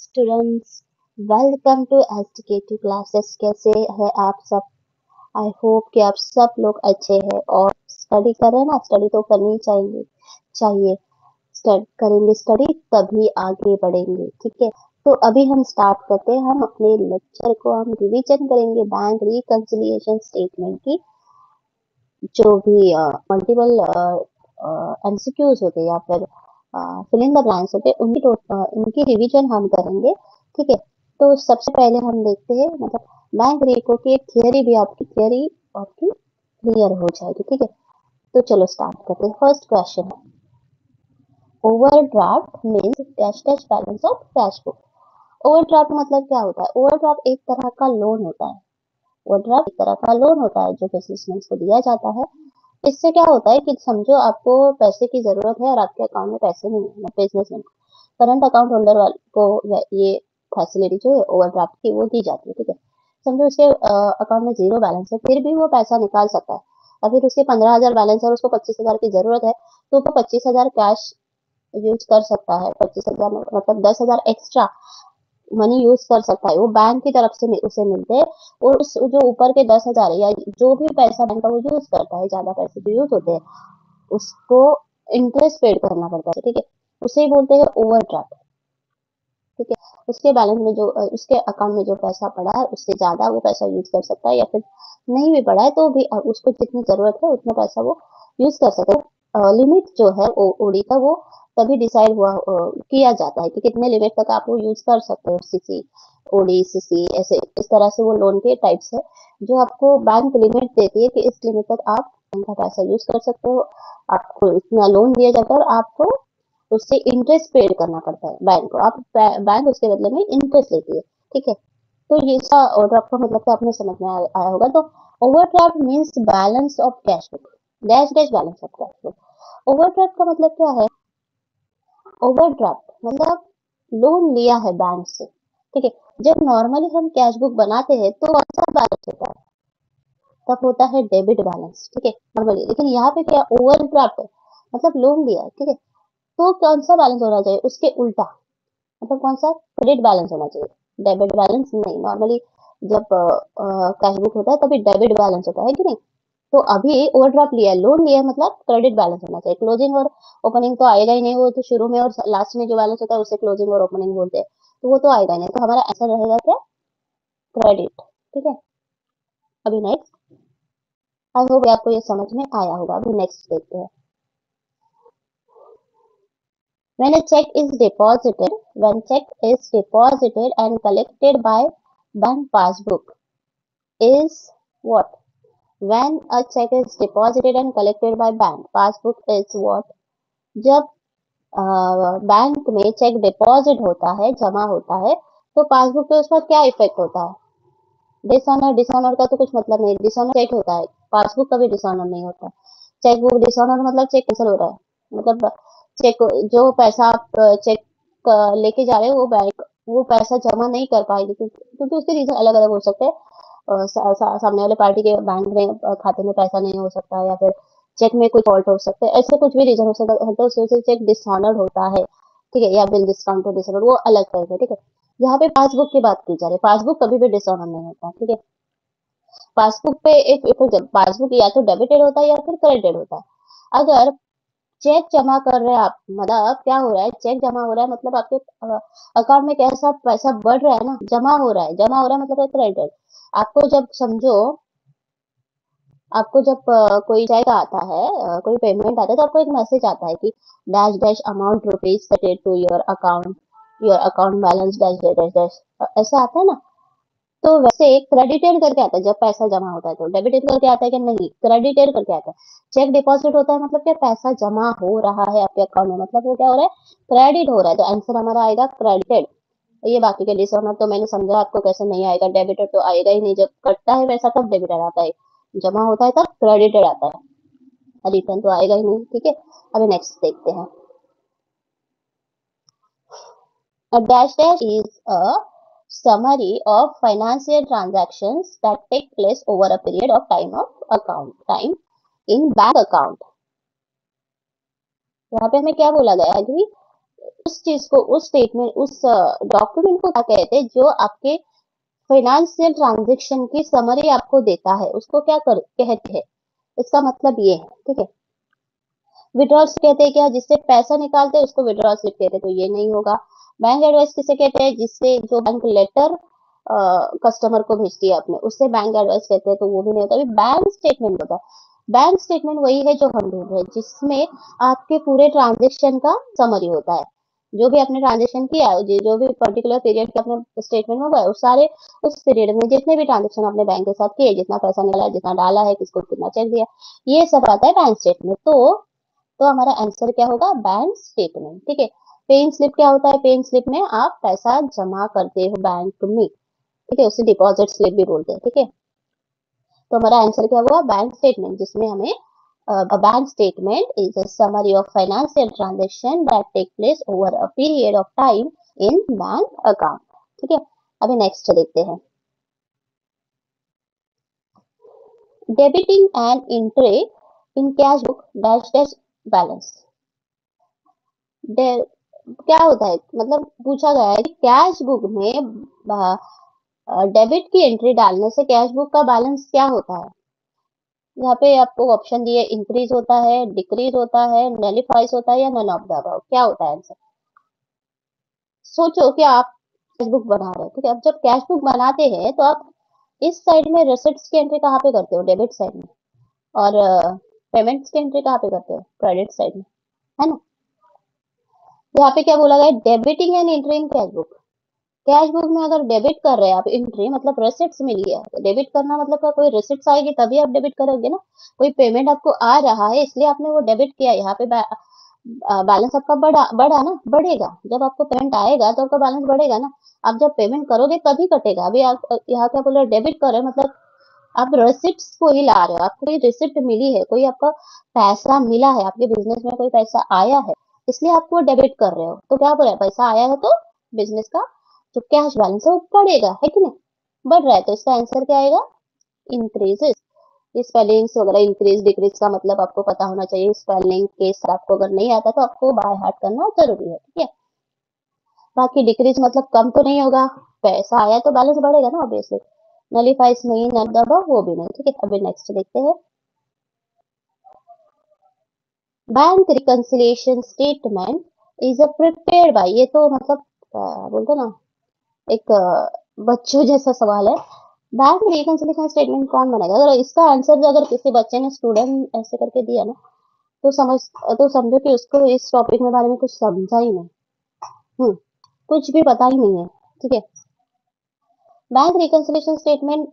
Students, welcome to STK classes. कैसे हैं आप सब? आई होप कि आप सब लोग अच्छे हैं और स्टडी कर रहे हैं ना। स्टडी तो करनी चाहिए। करेंगे स्टडी तभी आगे बढ़ेंगे, ठीक है। तो अभी हम स्टार्ट करते हैं। हम अपने लेक्चर को हम रिवीजन करेंगे बैंक रिकंसिलिएशन स्टेटमेंट की। जो भी मल्टीपल एमसीक्यूज होते हैं या फिर फिल इन द ब्लैंक्स होते हैं, उनकी रिवीजन हम करेंगे, ठीक है। तो सबसे पहले हम देखते हैं, मतलब बैंक रिको की थियरी भी आपकी क्लियर हो जाएगी, ठीक है। तो चलो स्टार्ट करते हैं। फर्स्ट क्वेश्चन है, overdraft means dash dash balance of cash book. Overdraft मतलब क्या होता है? ओवरड्राफ्ट एक तरह का लोन होता है। ओवरड्राफ्ट एक तरह का लोन होता है जो बिजनेसमैन को दिया जाता है। इससे क्या होता है कि समझो आपको पैसे की जरूरत है और आपके अकाउंट में पैसे नहीं है, बिजनेसमैन को करंट अकाउंट होल्डर वाले को ये फैसिलिटी जो है ओवरड्राफ्ट की वो दी जाती है, ठीक है। समझो उसके अकाउंट में 0 बैलेंस है, फिर भी वो पैसा निकाल सकता है। और फिर उसके 15,000 बैलेंस है और उसको 25,000 की जरूरत है, तो वो 25,000 कैश यूज कर सकता है। 25,000 मतलब 10,000 एक्स्ट्रा मनी यूज कर सकता है। वो बैंक की तरफ से उसे मिलते हैं। और उस जो ऊपर के 10,000 है या जो भी पैसा बैंक का वो यूज करता है, ज्यादा पैसे जो यूज होते हैं, उसको इंटरेस्ट पेड करना पड़ता है, ठीक है। उसे ही बोलते हैं ओवरड्राफ्ट, ठीक है। उसके बैलेंस में जो उसके अकाउंट में जो पैसा पड़ा है उससे ज्यादा वो पैसा यूज कर सकता है, या फिर नहीं भी पड़ा है तो भी उसको जितनी जरूरत है उतना पैसा वो यूज कर सकता है। लिमिट जो है ओडी का वो तभी डिसाइड किया जाता है कि कितने लिमिट तक आप वो यूज कर सकते हो। सीसी, ओडी, सीसी, ऐसे इस तरह से वो लोन के टाइप्स है जो आपको बैंक लिमिट देती है कि इस लिमिट तक आप उनका पैसा यूज कर सकते हो। आपको इतना लोन दिया जाता है और आपको उससे इंटरेस्ट पेड करना पड़ता है बैंक को। आप बैंक उसके बदले में इंटरेस्ट लेती है, ठीक है। तो ये इसका ओवरड्राफ्ट का मतलब तो आपने समझ में आया होगा। तो overdraft means balance of cash book, dash dash balance of cash book. Overdraft का मतलब क्या है? ओवरड्राफ्ट मतलब लोन लिया है बैंक से, ठीक है। जब नॉर्मली हम कैश बुक बनाते हैं तो कौन सा बैलेंस होता है? तब होता है डेबिट बैलेंस, ठीक है, नॉर्मली। लेकिन यहाँ पे क्या, ओवरड्राफ्ट है मतलब लोन लिया है, ठीक है। तो कौन सा बैलेंस होना चाहिए? उसके उल्टा, मतलब कौन सा? क्रेडिट बैलेंस होना चाहिए, डेबिट बैलेंस नहीं। नॉर्मली जब कैश बुक होता है तभी डेबिट बैलेंस होता है कि नहीं। तो अभी ओवरड्राफ्ट लिया है, लोन लिया है, मतलब क्रेडिट बैलेंस होना चाहिए। क्लोजिंग और ओपनिंग तो आएगा ही नहीं, वो तो शुरू में और लास्ट में जो बैलेंस होता है उसे क्लोजिंग और ओपनिंग बोलते हैं, तो वो तो आएगा ही नहीं। तो हमारा आंसर रहेगा क्या? क्रेडिट, ठीक है। अभी नेक्स्ट, आई होप आपको ये समझ में आया होगा। अभी नेक्स्ट देखते हैं। When a check is deposited, when check is deposited and collected by bank passbook is what? When a check is deposited and collected by bank passbook is what? जब बैंक में चेक डिपॉजिट होता है, जमा होता है, तो passbook पे उसका क्या इफेक्ट होता है? डिसऑनर, डिसऑनर का तो कुछ मतलब नहीं। डिसऑनर चेक होता है, पासबुक कभी डिसऑनर नहीं होता। चेक बुक डिसऑनर मतलब चेक कैंसिल हो रहा है, मतलब चेक जो पैसा आप चेक लेके जा रहे हो वो बैंक वो पैसा जमा नहीं कर पाएगी, क्योंकि उसके रीजन अलग अलग हो सकते हैं। सामने वाले पार्टी के बैंक में खाते में पैसा नहीं हो सकता, या फिर चेक में कोई फॉल्ट हो सकता है, ऐसे कुछ भी रीजन हो सकता है, तो उस वजह से चेक डिसऑनर्ड होता है, ठीक है। या बिल डिस्काउंट डिसऑनर्ड, वो अलग टाइप है, ठीक है। यहाँ पे पासबुक की बात की जा रही है। पासबुक कभी भी डिसऑनर नहीं होता, ठीक है। पासबुक पे एक इफेक्ट, पासबुक या तो डेबिटेड होता है या फिर क्रेडिटेड होता है। अगर चेक जमा कर रहे हैं आप, मतलब क्या हो रहा है? चेक जमा हो रहा है मतलब आपके अकाउंट में कैसा पैसा बढ़ रहा है ना, जमा हो रहा है। जमा हो रहा है मतलब क्रेडिट। आपको जब समझो, आपको जब कोई चेक आता है, कोई पेमेंट आता है, तो आपको एक मैसेज आता है कि dash dash amount rupees credit to your account balance dash dash dash dash, ऐसा आता है ना। तो वैसे क्रेडिटेड करके आता है जब पैसा जमा होता है, तो डेबिटेड करके आता है कि नहीं? क्रेडिटेड करके आता है। चेक डिपॉजिट होता है मतलब क्या, पैसा जमा हो रहा है आपके अकाउंट में, मतलब वो क्या हो रहा है? क्रेडिट हो रहा है। तो आंसर हमारा आएगा क्रेडिटेड। ये बाकी के डिसऑनर तो मैंने समझा आपको कैसे नहीं आएगा। डेबिटेड तो आएगा ही नहीं, जब कटता है पैसा तब डेबिटेड आता है, जमा होता है तब क्रेडिटेड आता है, रिटर्न तो आएगा ही नहीं, ठीक है। अभी नेक्स्ट देखते हैं। A dash dash is a summary of financial transactions that take place over a period of time in bank account. यहाँ पे हमें क्या बोला गया है कि उस चीज को, उस स्टेटमेंट, उस डॉक्यूमेंट को क्या कहते हैं, जो आपके फाइनेंशियल ट्रांजेक्शन की समरी आपको देता है, उसको क्या कहते हैं। इसका मतलब ये है, ठीक है। विड्रॉल कहते हैं क्या, जिससे पैसा निकालते हैं उसको विड्रॉल स्लिप कहते हैं, तो ये नहीं होगा। बैंक एडवाइस किसे कहते हैं, जिससे जो बैंक लेटर कस्टमर को भेजती है अपने, उससे बैंक एडवाइस कहते हैं, तो वो भी नहीं होता। अभी बैंक स्टेटमेंट होता है। बैंक स्टेटमेंट वही है जो हम ढूंढ रहे हैं, जिसमें आपके पूरे ट्रांजेक्शन का समरी होता है। जो भी आपने ट्रांजेक्शन किया है, जो भी पर्टिकुलर पीरियड के अपने स्टेटमेंट में हुआ है, उस सारे उस पीरियड में जितने भी ट्रांजेक्शन आपने बैंक के साथ किए, जितना पैसा निकाला है, जितना डाला है, किसको कितना चेक दिया, ये सब आता है बैंक स्टेटमेंट। तो हमारा आंसर क्या होगा, बैंक स्टेटमेंट, ठीक है। पेइंग स्लिप क्या होता है, पेइंग स्लिप में आप पैसा जमा करते हो बैंक में, ठीक है, उसे डिपॉजिट स्लिप भी बोलते हैं, ठीक है। तो हमारा आंसर क्या हुआ, बैंक स्टेटमेंट, जिसमें हमें a bank statement is a summary of financial transaction that take place over a period of time in bank account, ठीक है। अभी नेक्स्ट देखते हैं, debiting and entry in cash book dash dash balance. क्या होता है, मतलब पूछा गया है कि कैश बुक में डेबिट की एंट्री डालने से कैश बुक का बैलेंस क्या होता है। यहाँ पे आपको ऑप्शन दिए, इंक्रीज होता है, डिक्रीज होता है, नलिफाइज होता है, या नन ऑफ द अबव, क्या होता है आंसर। सोचो कि आप कैश बुक बना रहे हो, ठीक है। अब जब कैश बुक बनाते हैं तो आप इस साइड में रिसिप्ट्स की एंट्री कहाँ पे करते हो, डेबिट साइड में, और पेमेंट्स की एंट्री कहाँ पे करते हो, क्रेडिट साइड में, है ना। यहाँ पे क्या बोला गया, debiting and entry in cash book. Cash book में अगर डेबिट कर रहे हैं आप, एंट्री मतलब रेसिप्ट्स मिली है, तो डेबिट करना मतलब क्या, कोई रेसिप्ट्स आएगी तभी आप डेबिट करोगे ना। कोई पेमेंट आपको आ रहा है इसलिए आपने वो डेबिट किया, यहाँ पे बैलेंस आपका बढ़ा बढ़ा ना, बढ़ेगा। जब आपको पेमेंट आएगा तो आपका बैलेंस बढ़ेगा ना। आप जब पेमेंट करोगे तभी कटेगा। अभी आप यहाँ क्या बोल रहे हो, डेबिट कर रहे हो, मतलब आप रिसिप्ट्स को ही ला रहे हो, आपको कोई रिसिप्ट मिली है, कोई आपका पैसा मिला है, आपके बिजनेस में कोई पैसा आया है, इसलिए आप वो डेबिट कर रहे हो। तो क्या बोल रहे हैं, पैसा आया है तो बिजनेस का जो कैश बैलेंस है वो बढ़ेगा, है कि नहीं, बढ़ रहा है, तो इसका आंसर क्या आएगा, इंक्रीजेस। स्पेलिंग्स वगैरह, इंक्रीज डिक्रीज का मतलब आपको पता होना चाहिए, स्पेलिंग केस आपको अगर नहीं आता तो आपको बाय हार्ट करना जरूरी है, ठीक है। बाकी डिक्रीज मतलब कम तो नहीं होगा, पैसा आया तो बैलेंस बढ़ेगा ना ऑब्वियसली। नलीफाइज नहीं, न दबा वो भी नहीं, ठीक है। अभी नेक्स्ट देखते हैं, bank reconciliation statement is a prepared by, ये तो मतलब बोलते ना, एक बच्चों जैसा सवाल है। बैंक रिकंसिलिएशन स्टेटमेंट कौन बनाएगा, अगर इसका आंसर अगर किसी बच्चे ने स्टूडेंट ऐसे करके दिया ना, तो तो समझो कि उसको इस टॉपिक में बारे में कुछ समझा ही नहीं। हम्म कुछ भी पता ही नहीं है, ठीक है। बैंक रिकंसिलिएशन स्टेटमेंट,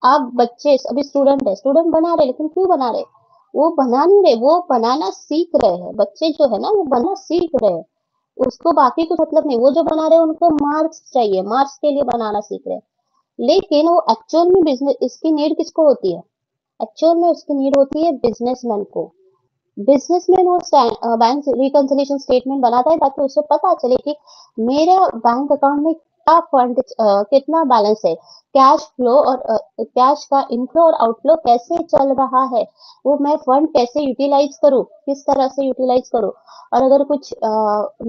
आप बच्चे अभी स्टूडेंट है, स्टूडेंट बना रहे, लेकिन क्यों बना रहे, वो बना नहीं रहे, वो बनाना सीख रहे हैं। बच्चे जो है ना वो बनाना सीख रहे हैं, उसको बाकी कुछ मतलब नहीं, वो जो बना रहे हैं उनको मार्क्स चाहिए, मार्क्स के लिए बनाना सीख रहे हैं। लेकिन वो एक्चुअल में बिजनेस, इसकी नीड किसको होती है, एक्चुअल में उसकी नीड होती है बिजनेसमैन को। बिजनेसमैन वो बैंक रिकंसिलिएशन स्टेटमेंट बनाता है ताकि उसे पता चले कि मेरा बैंक अकाउंट में क्या फंड, कितना बैलेंस है, कैश फ्लो और कैश का इनफ्लो और आउटफ्लो कैसे चल रहा है, वो मैं फंड कैसे यूटिलाइज करूँ, किस तरह से यूटिलाइज करूँ, और अगर कुछ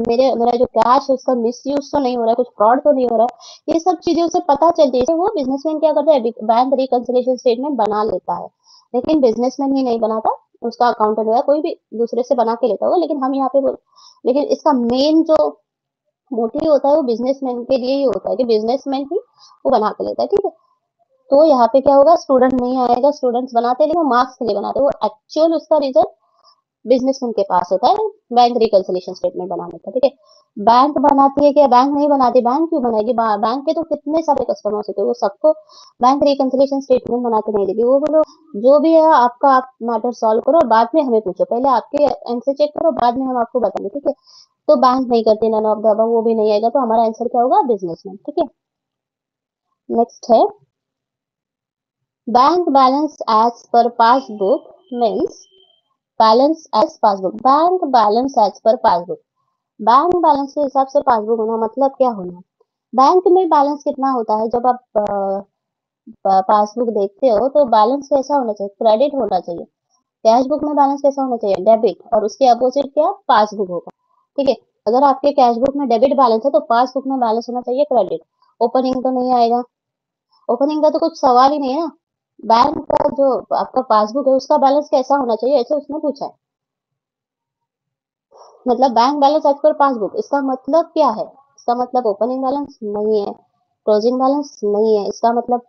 मेरा जो कैश है उसका मिस यूज तो नहीं हो रहा है, कुछ फ्रॉड तो नहीं हो रहा है, ये सब चीजें उसे पता चलती है। वो बिजनेसमैन क्या करता है, बैंक रिकंसिलिएशन स्टेटमेंट बना लेता है, लेकिन बिजनेसमैन ही नहीं बनाता, उसका अकाउंटेंट वगैरह कोई भी दूसरे से बना के लेता होगा, लेकिन हम यहाँ पे लेकिन इसका मेन जो मोटिव होता है वो बिजनेसमैन के लिए ही होता है, कि बिजनेसमैन ही वो बना के लेता है, ठीक है। तो यहाँ पे क्या होगा, स्टूडेंट नहीं आएगा, स्टूडेंट्स बनाते हैं लेकिन वो मार्क्स के लिए बनाते हैं, वो एक्चुअल उसका रिजल्ट बिजनेसमैन के पास होता है, बैंक रिकंसिलिएशन स्टेटमेंट बनाने का, ठीक है। बैंक बनाती है क्या, बैंक नहीं बनाती, बैंक क्यों बनाएगी, बैंक के तो कितने सारे कस्टमर्स होते हैं, वो सबको बैंक रिकंसिलिएशन स्टेटमेंट बना के नहीं देगी। वो बोलो जो भी है आपका, आप मैटर सॉल्व करो, बाद में हमें पूछो, पहले आपके आंसर चेक करो, बाद में हम आपको बताएंगे, ठीक है। तो बैंक नहीं करती, नन ऑफ द अबव वो भी नहीं आएगा, तो हमारा आंसर क्या होगा, बिजनेसमैन, ठीक है। नेक्स्ट है, bank balance as per passbook means, balance as passbook, bank balance as per passbook, bank balance के हिसाब से पासबुक होना मतलब क्या होना, बैंक में बैलेंस कितना होता है, जब आप पासबुक देखते हो तो बैलेंस कैसा होना चाहिए, क्रेडिट होना चाहिए। कैश बुक में बैलेंस कैसा होना चाहिए, डेबिट, और उसके अपोजिट क्या, पासबुक होगा, ठीक है। अगर आपके कैश बुक में डेबिट बैलेंस है तो पासबुक में बैलेंस होना चाहिए क्रेडिट। ओपनिंग तो नहीं आएगा, ओपनिंग का तो कुछ सवाल ही नहीं है ना। बैंक का जो आपका पासबुक है उसका बैलेंस कैसा होना चाहिए, ऐसे उसने पूछा है। मतलब bank balance as per passbook, इसका मतलब क्या है? इसका मतलब ओपनिंग बैलेंस नहीं है, क्लोजिंग बैलेंस नहीं है। इसका मतलब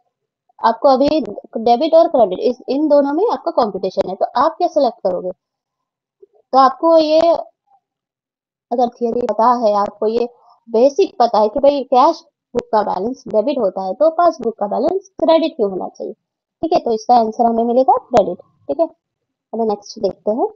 आपको अभी डेबिट और क्रेडिट इन दोनों में आपका कंपटीशन है, तो आप क्या सिलेक्ट करोगे? तो आपको ये, अगर थियरी पता है, आपको ये बेसिक पता है कि भाई कैश बुक का बैलेंस डेबिट होता है तो पासबुक का बैलेंस क्रेडिट क्यों होना चाहिए। ठीक है, तो इसका आंसर हमें मिलेगा क्रेडिट। ठीक है, अभी नेक्स्ट देखते हैं।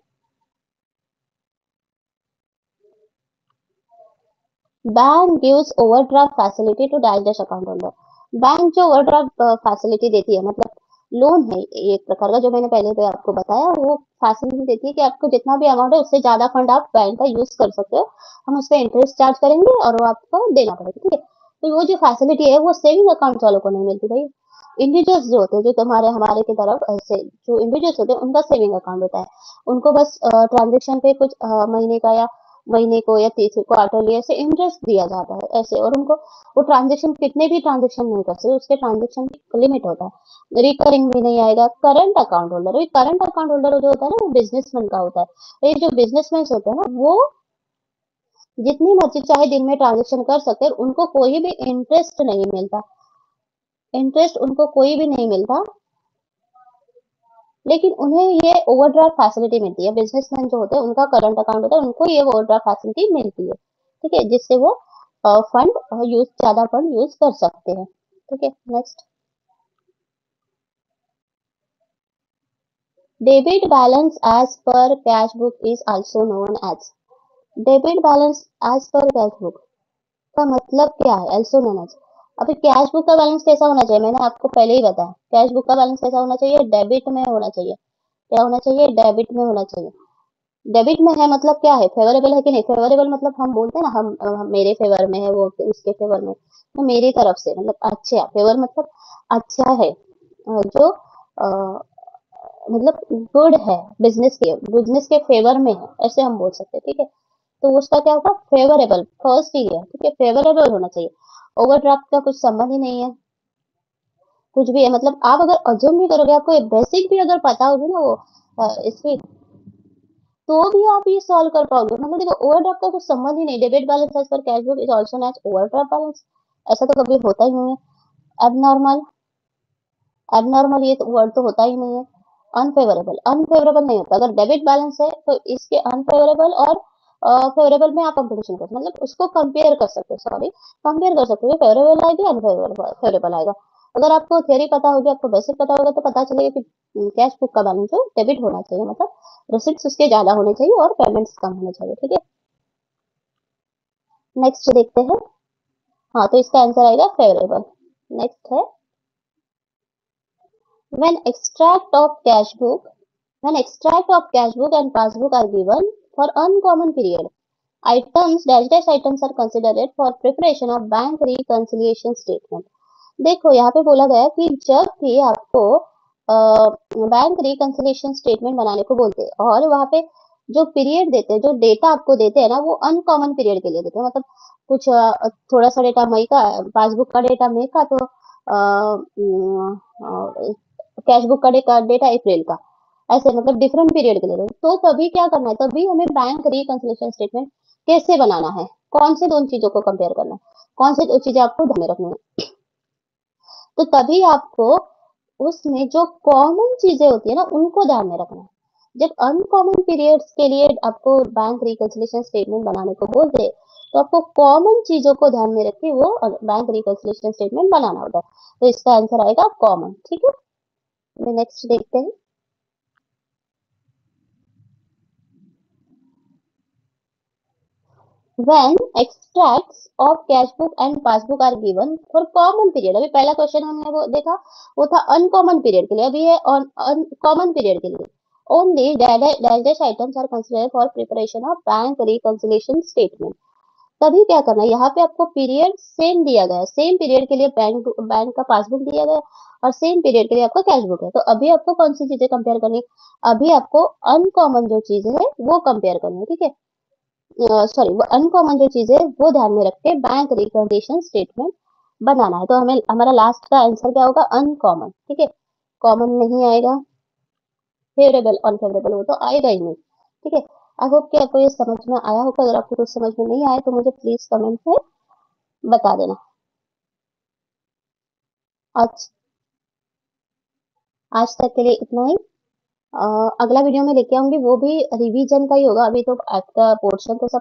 Bank gives overdraft facility to dash dash account holder. Bank जो ओवरड्राफ्ट फैसिलिटी देती है, मतलब लोन है एक प्रकार का, जो मैंने पहले भी आपको बताया, वो फैसिलिटी देती है कि आपको जितना भी अमाउंट है उससे ज्यादा फंड आप बैंक का यूज कर सकते हो, हम उस पर इंटरेस्ट चार्ज करेंगे और वो आपको देना पड़ेगा। ठीक है, तो वो जो फैसिलिटी है वो सेविंग अकाउंट वालों को नहीं मिलती भाई। इंडिविजुअल्स जो होते हैं, जो तुम्हारे हमारे की तरफ ऐसे जो इंडिविजुअल्स होते हैं, उनका सेविंग अकाउंट होता है। उनको बस ट्रांजेक्शन पे कुछ महीने का या महीने को या तीसरे क्वार्टरली ऐसे इंटरेस्ट दिया जाता है ऐसे, और उनको वो ट्रांजेक्शन कितने भी ट्रांजेक्शन नहीं कर सकते, उसके ट्रांजेक्शन की लिमिट होता है। रिकरिंग भी नहीं आएगा। Current account holder, current account holder जो होता है ना वो बिजनेसमैन का होता है। ये जो बिजनेसमैन होते हैं ना, वो जितनी मर्जी चाहे दिन में ट्रांजेक्शन कर सकते हैं, उनको कोई भी इंटरेस्ट नहीं मिलता, इंटरेस्ट उनको कोई भी नहीं मिलता। लेकिन उन्हें ये ओवरड्राफ्ट फैसिलिटी मिलती है। बिजनेसमैन जो होते हैं उनका करंट अकाउंट होता है, उनको ये ओवरड्राफ्ट फैसिलिटी मिलती है। ठीक है, जिससे वो फंड यूज, ज्यादा फंड यूज कर सकते हैं। ठीक है, next. Debit balance as per cash book is also known as. Debit balance as per cash book का मतलब क्या है? Also known as. अभी कैश बुक का बैलेंस कैसा होना चाहिए, मैंने आपको पहले ही बताया। कैश बुक का बैलेंस कैसा होना चाहिए? डेबिट में होना चाहिए। क्या होना चाहिए? डेबिट में होना चाहिए। डेबिट में है मतलब क्या है? फेवरेबल है कि नहीं? फेवरेबल मतलब हम बोलते हैं ना, मेरे फेवर में है, वो उसके फेवर में, तो मेरी तरफ से मतलब अच्छा। फेवर मतलब अच्छा है, जो मतलब गुड है, बिजनेस के फेवर में है, ऐसे हम बोल सकते हैं। ठीक है, तो उसका क्या होगा? फेवरेबल, फर्स्ट ही है। ठीक है, फेवरेबल होना चाहिए। ओवरड्राफ्ट का कुछ संबंध ही नहीं है, कुछ भी है। मतलब आप अगर अज्यूम भी करोगे, आपको बेसिक भी अगर पता होगी ना वो इसकी, तो भी आप ये सॉल्व कर पाओगे। मतलब देखो, ओवरड्राफ्ट का कुछ संबंध ही नहीं। Debit balance as per cash book is also known as overdraft balance, ऐसा तो कभी होता ही नहीं है। एबनॉर्मल, एबनॉर्मल ये तो वर्ड तो होता ही नहीं है। अनफेवरेबल, अनफेवरेबल नहीं होता। अगर डेबिट बैलेंस है तो इसके अनफेवरेबल और फेवरेबल में आप कंपटीशन कर, मतलब उसको कंपेयर कर सकते हो, सॉरी, कंपेयर कर सकते हो। फेवरेबल आएगा, अनफेवरेबल फेवरेबल आएगा। अगर आपको थियरी पता होगी, आपको बेसिक पता होगा, तो पता चलेगा कि कैश बुक का बैलेंस जो डेबिट होना चाहिए, मतलब रिसिप्ट उसके ज्यादा होने चाहिए और पेमेंट्स कम होने चाहिए। ठीक है, नेक्स्ट देखते हैं। हाँ, तो इसका आंसर आएगा फेवरेबल। नेक्स्ट है, when extract of cash book when extract of cash book and passbook are given for uncommon period, items dash dash items are considered for preparation of bank reconciliation statement। देखो, यहाँ पे बोला गया कि जब भी आपको बैंक रिकंसिलिएशन स्टेटमेंट बनाने को बोलते हैं, और वहाँ पे जो पीरियड देते हैं, जो डेटा आपको देते हैं ना, वो अनकॉमन पीरियड के लिए देते हैं। मतलब कुछ थोड़ा सा डेटा मई का, पासबुक का डेटा मई का, तो कैश बुक का डेटा अप्रैल का, ऐसे मतलब डिफरेंट पीरियड के लिए देते हैं। तो तभी क्या करना है, तभी हमें बैंक रिकंसिलिएशन स्टेटमेंट कैसे बनाना है, कौन से दोनों चीजों को कंपेयर करना है, कौन सी दो चीजें आपको ध्यान में रखनी है। तो तभी आपको उसमें जो कॉमन चीजें होती है ना, उनको ध्यान में रखना है। जब अनकॉमन पीरियड्स के लिए आपको बैंक रिकंसिलिएशन स्टेटमेंट बनाने को बोलते हैं, तो आपको कॉमन चीजों को ध्यान में रख के वो बैंक रिकंसिलिएशन स्टेटमेंट बनाना होता है। तो इसका आंसर आएगा कॉमन। ठीक है, नेक्स्ट देखते हैं। when extracts of cash book and passbook are given for common period, अभी पहला क्वेश्चन हमने वो देखा, वो था अनकॉमन पीरियड के लिए, अभी है कॉमन पीरियड के लिए। Only dash items are considered for preparation of bank reconciliation statement. तभी क्या करना है, यहाँ पे आपको पीरियड सेम दिया गया है, सेम पीरियड के लिए बैंक बैंक का पासबुक दिया गया है, और सेम पीरियड के लिए आपका कैश बुक है। तो अभी आपको कौन सी चीजें कंपेयर करनी है? अभी आपको अनकॉमन जो चीज है वो कंपेयर करनी है। ठीक है, सॉरी, वो अनकॉमन जो चीज़ है वो ध्यान में रख के बैंक रिकमेंडेशन स्टेटमेंट बनाना है। तो हमें हमारा लास्ट का आंसर क्या होगा? अनकॉमन। ठीक है, कॉमन नहीं आएगा, फेवरेबल अनफेवरेबल वो तो आएगा ही नहीं। ठीक है, आई होप कि आपको ये समझ में आया होगा। अगर आपको कुछ समझ में नहीं आया तो मुझे प्लीज कमेंट में बता देना। आज आज तक के लिए इतना ही। अगला वीडियो में लेके आऊंगी, वो भी रिवीजन का ही होगा। अभी तो आपका पोर्शन तो सब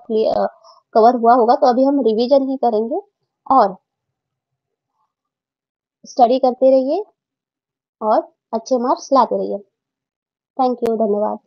कवर हुआ होगा, तो अभी हम रिवीजन ही करेंगे। और स्टडी करते रहिए और अच्छे मार्क्स लाते रहिए। थैंक यू, धन्यवाद।